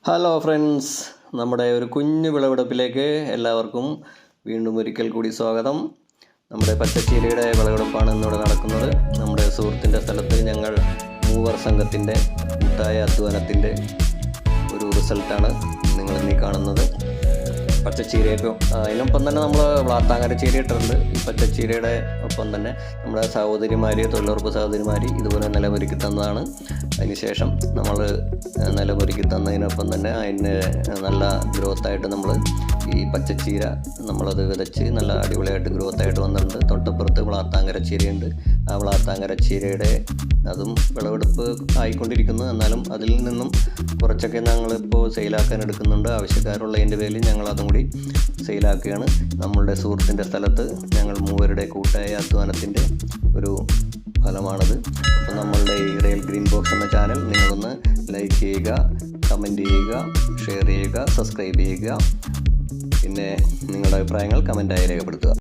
Hello friends, നമ്മുടെ ഒരു കുഞ്ഞു വിളവെടുപ്പിലേക്ക് എല്ലാവർക്കും വീണ്ടും ഒരിക്കൽ കൂടി സ്വാഗതം. നമ്മുടെ പച്ചച്ചീരയുടെ വിളവെടുപ്പാണ് ഇന്നിവിടെ നടക്കുന്നത്. നമ്മുടെ സുഹൃത്തിൻ്റെ സ്ഥലത്ത് ഞങ്ങൾ മൂവർ സംഘത്തിൻ്റെ കൂട്ടായ അധ്വാനത്തിൻ്റെ ഒരു റിസൾട്ടാണ് നിങ്ങൾ ഇന്നീ കാണുന്നത്. പച്ചച്ചീരയൊക്കെ അതിനൊപ്പം തന്നെ നമ്മൾ വ്ളാത്താങ്കര ചീര ഇട്ടിട്ടുണ്ട്. ഈ പച്ചച്ചീരയുടെ ഒപ്പം തന്നെ നമ്മുടെ സഹോദരിമാർ, തൊഴിലുറപ്പ് സഹോദരിമാർ ഇതുപോലെ നിലമൊരുക്കി തന്നതാണ്. അതിനുശേഷം നമ്മൾ നിലമൊരുക്കി തന്നതിനൊപ്പം തന്നെ അതിന് നല്ല ഗ്രോത്തായിട്ട് നമ്മൾ ഈ പച്ചച്ചീര നമ്മളത് വിതച്ച് നല്ല അടിപൊളിയായിട്ട് ഗ്രോത്തായിട്ട് വന്നിട്ടുണ്ട്. തൊട്ടപ്പുറത്ത് വ്ളാത്താങ്കര ചീരയുണ്ട്. ആ വ്ളാത്താങ്കര ചീരയുടെ അതും വിളവെടുപ്പ് ആയിക്കൊണ്ടിരിക്കുന്നു. എന്നാലും അതിൽ നിന്നും കുറച്ചൊക്കെ ഞങ്ങളിപ്പോൾ സെയിലാക്കാൻ എടുക്കുന്നുണ്ട്. ആവശ്യക്കാരുള്ളതിൻ്റെ പേരിൽ ഞങ്ങൾ അതും കൂടി സെയിലാക്കുകയാണ്. നമ്മളുടെ സുഹൃത്തിൻ്റെ സ്ഥലത്ത് ഞങ്ങൾ മൂവരുടെ കൂട്ടായ അധ്വാനത്തിൻ്റെ ഒരു ഫലമാണത്. അപ്പോൾ നമ്മളുടെ ഈ റിയൽ ഗ്രീൻ ബോക്സ് എന്ന ചാനൽ നിങ്ങളൊന്ന് ലൈക്ക് ചെയ്യുക, കമൻറ്റ് ചെയ്യുക, ഷെയർ ചെയ്യുക, സബ്സ്ക്രൈബ് ചെയ്യുക. പിന്നെ നിങ്ങളുടെ അഭിപ്രായങ്ങൾ കമൻറ്റായി രേഖപ്പെടുത്തുക.